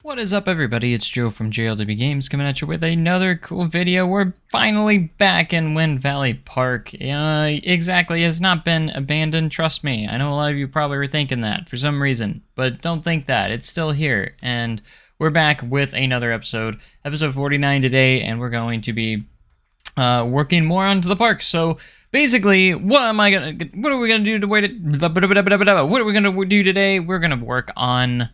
What is up, everybody? It's Joe from JLW Games coming at you with another cool video. We're finally back in Wind Valley Park. Exactly, it's not been abandoned, trust me. I know a lot of you probably were thinking that for some reason, but don't think that. It's still here, and we're back with another episode. Episode 49 today, and we're going to be working more onto the park. So basically, what are we gonna do what are we gonna do today? We're gonna work on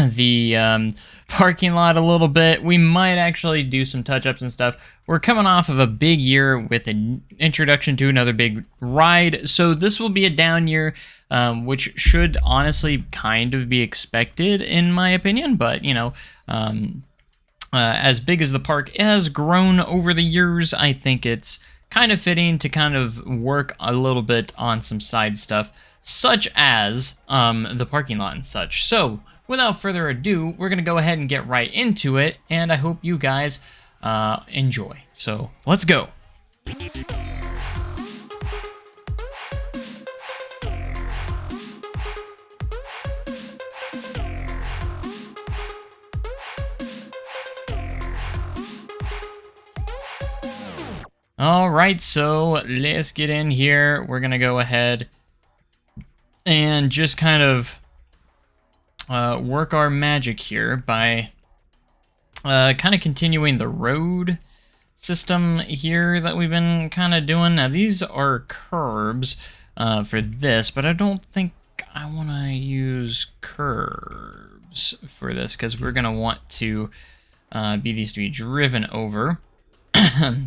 the parking lot a little bit. We might actually do some touch-ups and stuff. We're coming off of a big year with an introduction to another big ride, so this will be a down year, which should honestly kind of be expected in my opinion, but you know, as big as the park has grown over the years, I think it's kind of fitting to kind of work a little bit on some side stuff, such as the parking lot and such. So, without further ado, we're going to go ahead and get right into it, and I hope you guys enjoy. So, let's go. All right, so let's get in here. We're going to go ahead and just kind of work our magic here by kind of continuing the road system here that we've been kind of doing. Now, these are curbs for this, but I don't think I want to use curbs for this because we're going to want to be these to be driven over.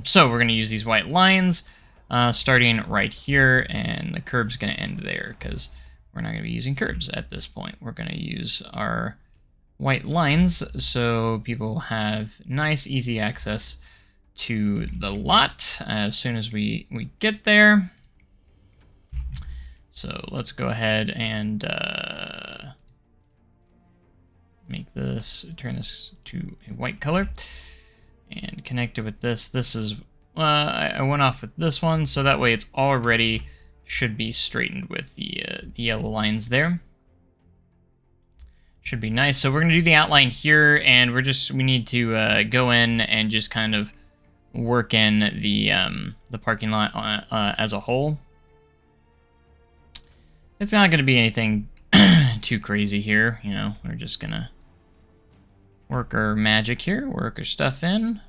So we're going to use these white lines starting right here, and the curb's going to end there because we're not going to be using curbs at this point. We're going to use our white lines so people have nice, easy access to the lot as soon as we get there. So let's go ahead and turn this to a white color and connect it with this. This is, I went off with this one, so that way it's already should be straightened with the yellow lines there. Should be nice. So we're gonna do the outline here, and we need to go in and just kind of work in the parking lot as a whole. It's not gonna be anything too crazy here, you know. We're just gonna work our magic here, work our stuff in.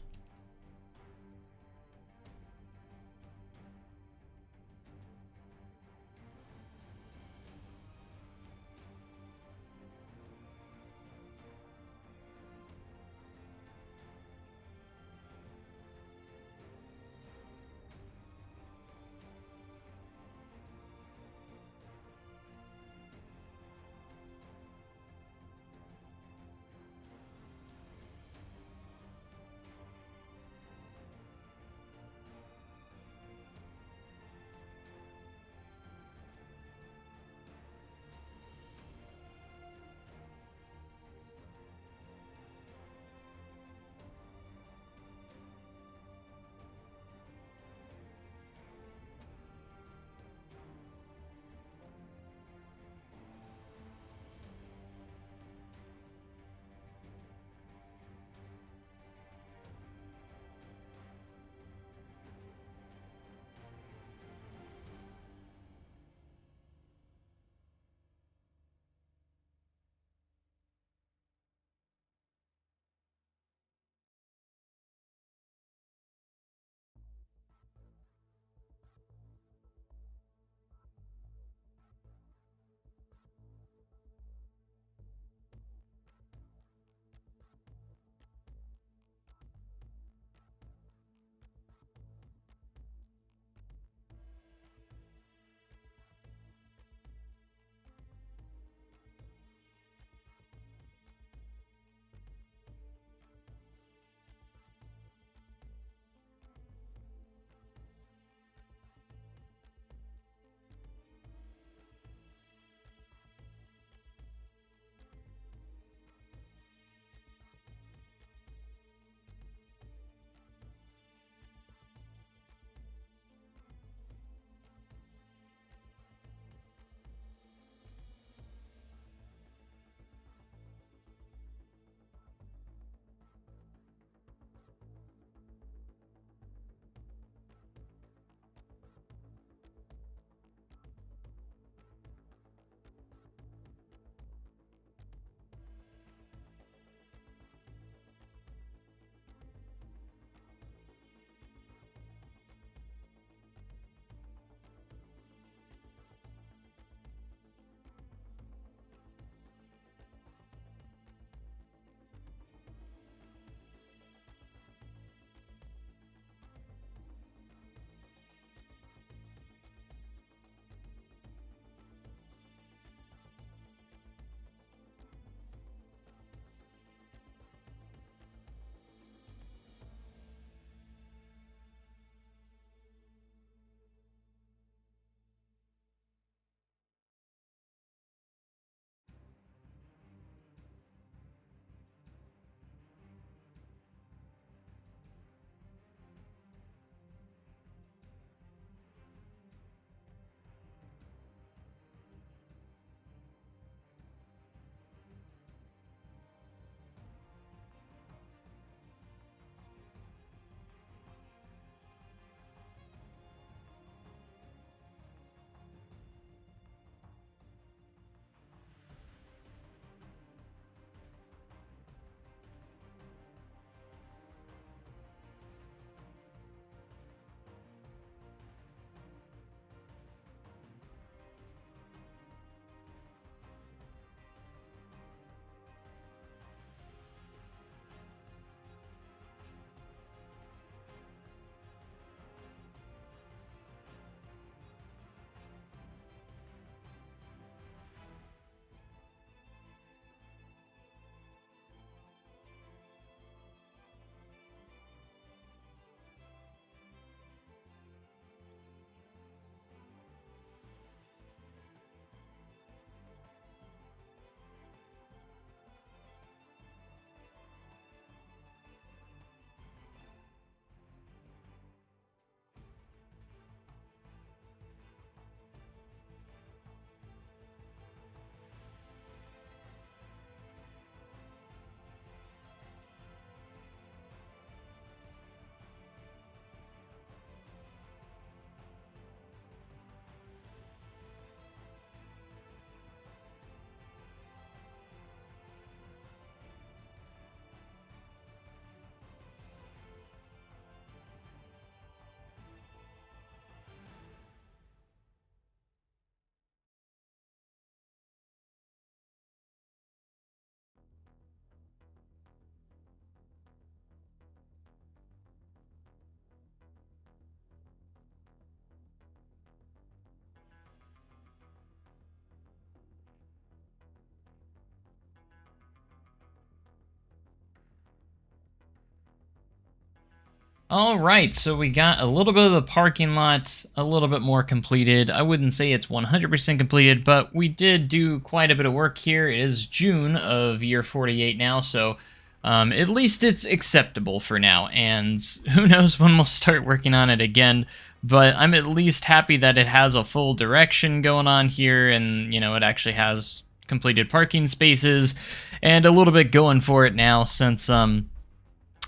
All right, so we got a little bit of the parking lot a little bit more completed. I wouldn't say it's 100% completed, but we did do quite a bit of work here. It is June of year 48 now, so at least it's acceptable for now. And who knows when we'll start working on it again, but I'm at least happy that it has a full direction going on here, and, it actually has completed parking spaces and a little bit going for it now since,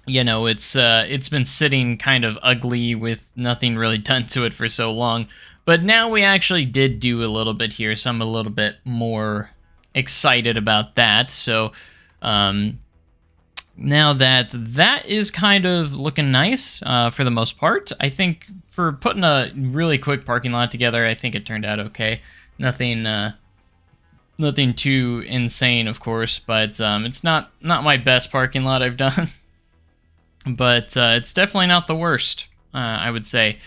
it's been sitting kind of ugly with nothing really done to it for so long. But now we actually did do a little bit here, so I'm a little bit more excited about that. So now that is kind of looking nice for the most part. I think for putting a really quick parking lot together, I think it turned out okay. Nothing too insane, of course, but it's not my best parking lot I've done. But it's definitely not the worst. I would say.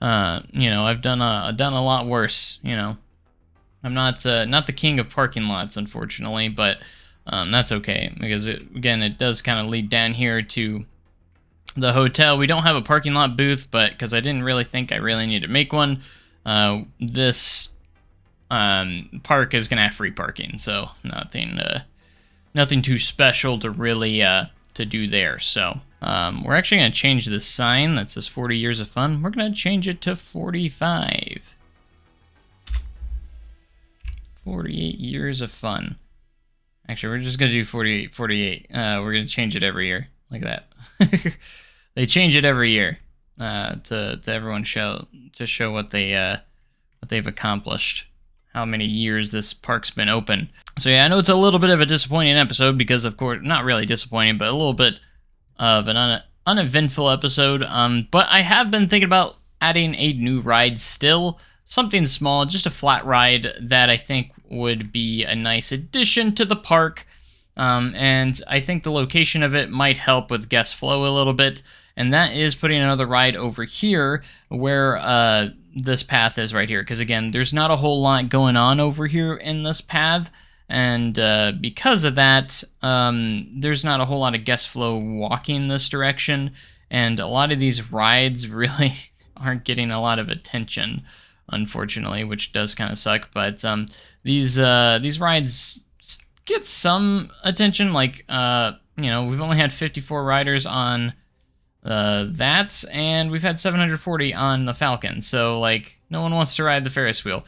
I've done a lot worse. I'm not the king of parking lots, unfortunately, but that's okay because it does kind of lead down here to the hotel. We don't have a parking lot booth, but because I didn't really think I really need to make one, this park is gonna have free parking, so nothing too special to really to do there. So. We're actually going to change this sign that says 40 years of fun. We're going to change it to 45. 48 years of fun. Actually, we're just going to do 48. We're going to change it every year, like that. They change it every year to everyone show what they've accomplished, how many years this park's been open. So yeah, I know it's a little bit of a disappointing episode because, of course, not really disappointing, but a little bit of an uneventful episode, but I have been thinking about adding a new ride still, something small, just a flat ride that I think would be a nice addition to the park, and I think the location of it might help with guest flow a little bit, and that is putting another ride over here where this path is right here, because again, there's not a whole lot going on over here in this path. And because of that, there's not a whole lot of guest flow walking this direction, and a lot of these rides really aren't getting a lot of attention, unfortunately, which does kind of suck. But these rides get some attention. Like we've only had 54 riders on that, and we've had 740 on the Falcon. So like, no one wants to ride the Ferris wheel.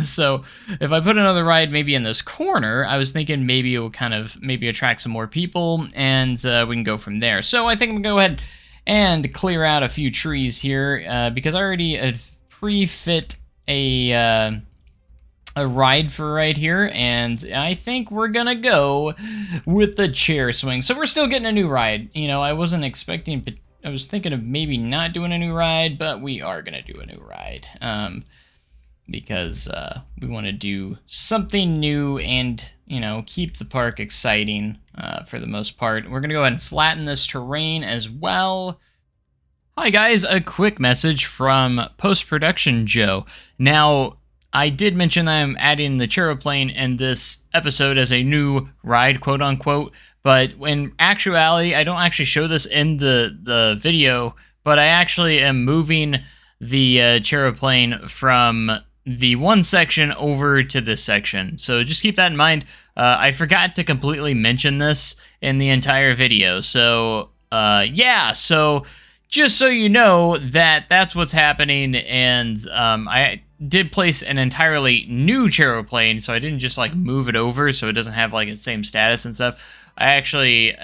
So if I put another ride maybe in this corner, I was thinking maybe it will kind of attract some more people, and we can go from there. So I think I'm gonna go ahead and clear out a few trees here because I already pre-fit a ride for right here, and I think we're gonna go with the chair swing. So we're still getting a new ride. I wasn't expecting, but I was thinking of maybe not doing a new ride, but we are gonna do a new ride. Because we want to do something new and, keep the park exciting for the most part. We're going to go ahead and flatten this terrain as well. Hi guys, a quick message from Post-Production Joe. Now, I did mention that I'm adding the Chairplane in this episode as a new ride, quote unquote, but in actuality, I don't actually show this in the video, but I actually am moving the Chairplane from the one section over to this section. So just keep that in mind. I forgot to completely mention this in the entire video. So yeah, so just so you know that's what's happening. And I did place an entirely new Chairplane, so I didn't just like move it over so it doesn't have like its same status and stuff. I actually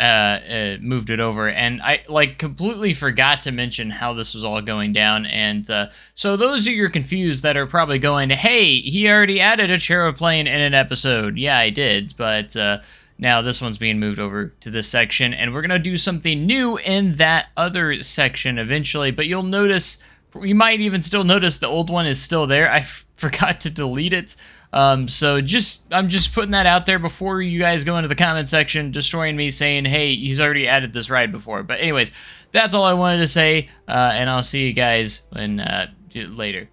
moved it over, and I like completely forgot to mention how this was all going down. And so those of you confused that are probably going, hey, he already added a Chairplane in an episode. Yeah, I did, but now this one's being moved over to this section, and we're gonna do something new in that other section eventually. But you'll notice, you might even still notice the old one is still there. I forgot to delete it. So I'm just putting that out there before you guys go into the comment section destroying me saying, hey, he's already added this ride before. But anyways, that's all I wanted to say, and I'll see you guys when later.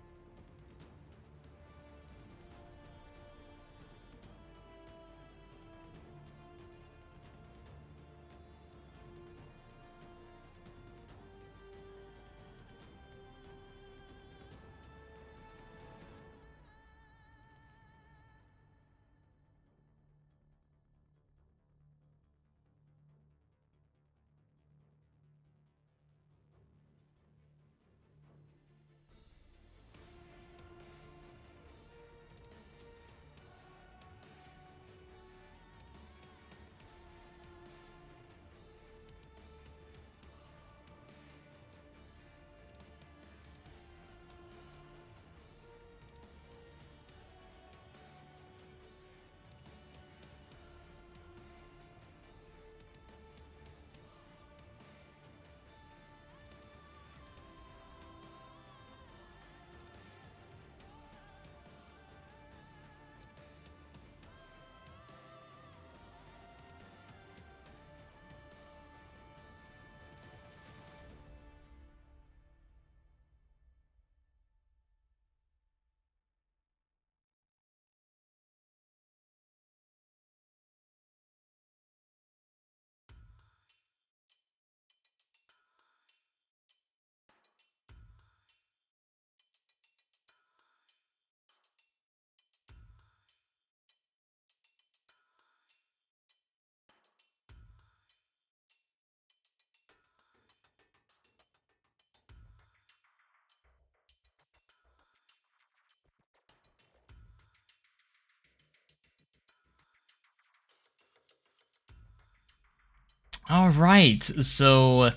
All right, so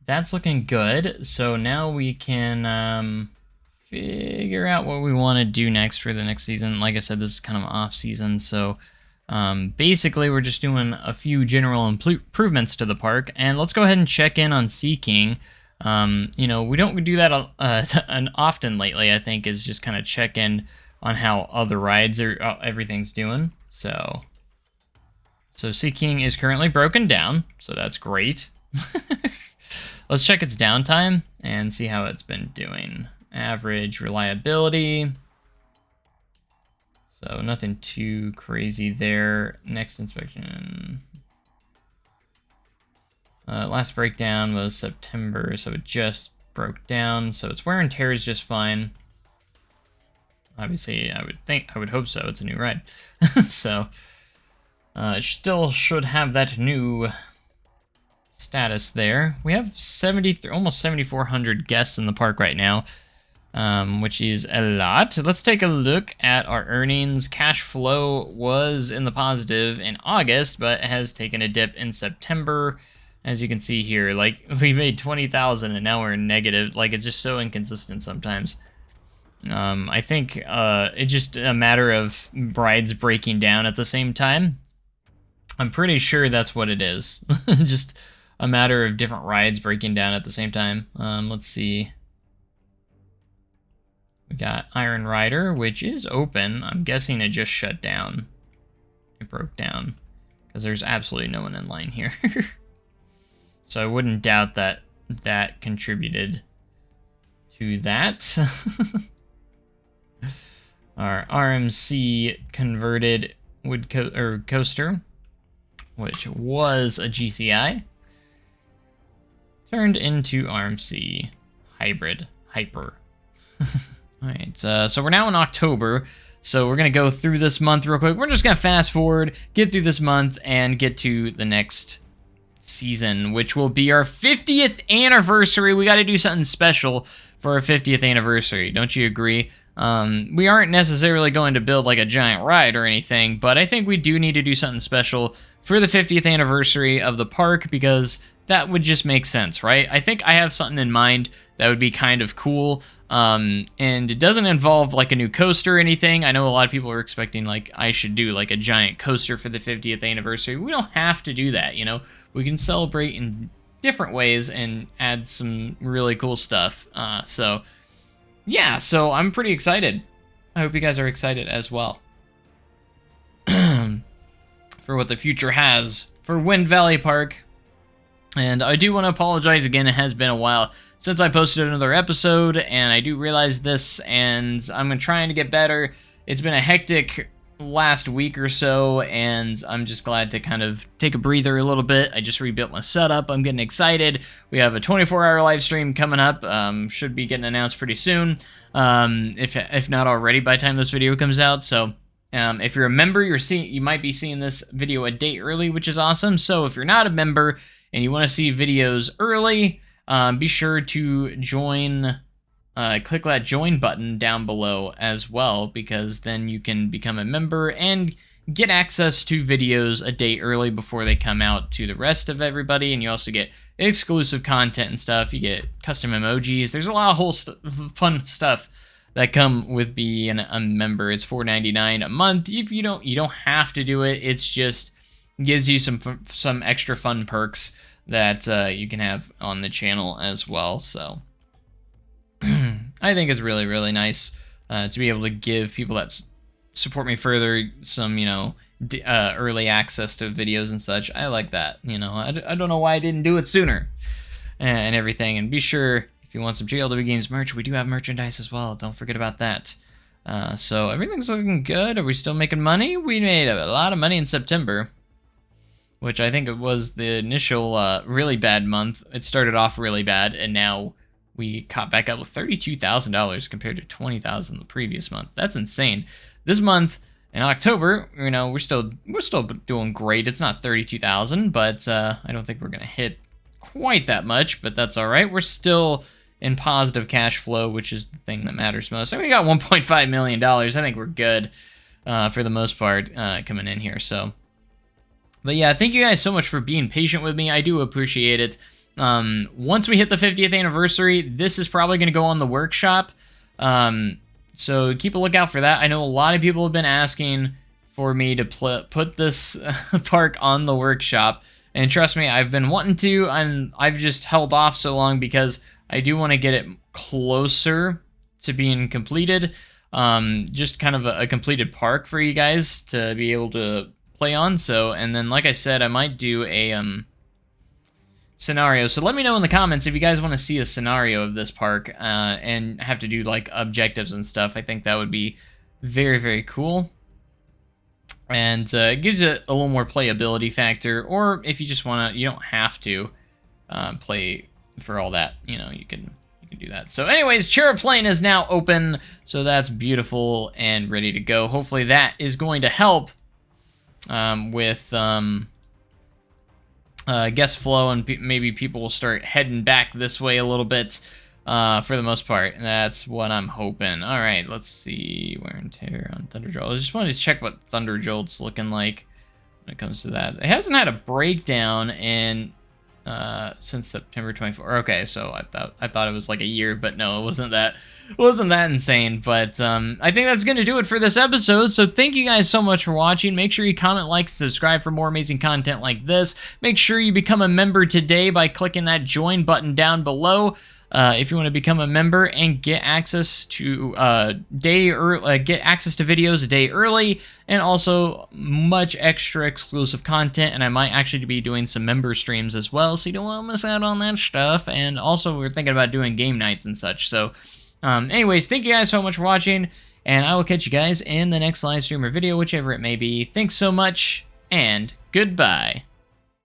that's looking good. So now we can figure out what we want to do next for the next season. Like I said, this is kind of off season, so basically we're just doing a few general improvements to the park. And let's go ahead and check in on Sea King. You know, we don't do that often lately. I think is just kind of check in on how other rides or everything's doing. So Sea King is currently broken down, so that's great. Let's check its downtime and see how it's been doing. Average reliability. So nothing too crazy there. Next inspection. Last breakdown was September, so it just broke down. So its wear and tear is just fine. Obviously, I would hope so. It's a new ride. So it still should have that new status there. We have almost 7,400 guests in the park right now, which is a lot. Let's take a look at our earnings. Cash flow was in the positive in August, but has taken a dip in September. As you can see here, like we made 20,000 and now we're in negative. Like it's just so inconsistent sometimes. I think it's just a matter of rides breaking down at the same time. I'm pretty sure that's what it is. Just a matter of different rides breaking down at the same time. Let's see. We got Iron Rider, which is open. I'm guessing it just shut down. It broke down because there's absolutely no one in line here. So I wouldn't doubt that that contributed to that. Our RMC converted coaster, which was a GCI, turned into RMC Hybrid Hyper. Alright, so we're now in October, so we're going to go through this month real quick. We're just going to fast forward, get through this month, and get to the next season, which will be our 50th anniversary. We got to do something special for our 50th anniversary. Don't you agree? We aren't necessarily going to build like a giant ride or anything, but I think we do need to do something special for the 50th anniversary of the park because that would just make sense, right? I think I have something in mind that would be kind of cool, and it doesn't involve like a new coaster or anything. I know a lot of people are expecting like I should do like a giant coaster for the 50th anniversary. We don't have to do that, you know? We can celebrate in different ways and add some really cool stuff. So yeah, so I'm pretty excited. I hope you guys are excited as well for what the future has for Wind Valley Park. And I do want to apologize again. It has been a while since I posted another episode, and I do realize this, and I'm trying to get better. It's been a hectic last week or so, and I'm just glad to kind of take a breather a little bit. I just rebuilt my setup. I'm getting excited. We have a 24-hour live stream coming up. Should be getting announced pretty soon, if not already by the time this video comes out. So if you're a member, you might be seeing this video a day early, which is awesome. So if you're not a member and you want to see videos early, be sure to join. Click that join button down below as well, because then you can become a member and get access to videos a day early before they come out to the rest of everybody. And you also get exclusive content and stuff. You get custom emojis. There's a lot of whole fun stuff that come with being a member. It's $4.99 a month. If you don't have to do it. It's just gives you some extra fun perks that you can have on the channel as well. So I think it's really, really nice to be able to give people that support me further some, early access to videos and such. I like that. I don't know why I didn't do it sooner and everything. And be sure, if you want some JLW Games merch, we do have merchandise as well. Don't forget about that. So everything's looking good. Are we still making money? We made a lot of money in September, which I think it was the initial really bad month. It started off really bad, and now we caught back up with $32,000 compared to $20,000 the previous month. That's insane. This month in October, we're still doing great. It's not $32,000, but I don't think we're gonna hit quite that much. But that's all right. We're still in positive cash flow, which is the thing that matters most. So we got $1.5 million. I think we're good for the most part coming in here. So But yeah, thank you guys so much for being patient with me. I do appreciate it. Once we hit the 50th anniversary, this is probably going to go on the workshop. So keep a lookout for that. I know a lot of people have been asking for me to put this park on the workshop. And trust me, I've been wanting to, and I've just held off so long because I do want to get it closer to being completed. Just kind of a completed park for you guys to be able to play on. So, and then like I said, I might do a scenario. So let me know in the comments if you guys want to see a scenario of this park and have to do like objectives and stuff. I think that would be very, very cool. And it gives it a little more playability factor, or if you just want to, you don't have to play for all that, you know, you can do that. So anyways, Cherub Plain is now open, so that's beautiful and ready to go. Hopefully that is going to help with guest flow, and maybe people will start heading back this way a little bit for the most part. That's what I'm hoping. All right, let's see. Wear and tear on Thunderjolt. I just wanted to check what Thunderjolt's looking like when it comes to that. It hasn't had a breakdown in since September 24. Okay, so I thought it was like a year, but no, it wasn't that insane. But I think that's gonna do it for this episode. So thank you guys so much for watching. Make sure you comment, like, subscribe for more amazing content like this. Make sure you become a member today by clicking that join button down below. If you want to become a member and get access to get access to videos a day early, and also much extra exclusive content. And I might actually be doing some member streams as well, so you don't want to miss out on that stuff. And also, we're thinking about doing game nights and such. So, anyways, thank you guys so much for watching, and I will catch you guys in the next live stream or video, whichever it may be. Thanks so much, and goodbye.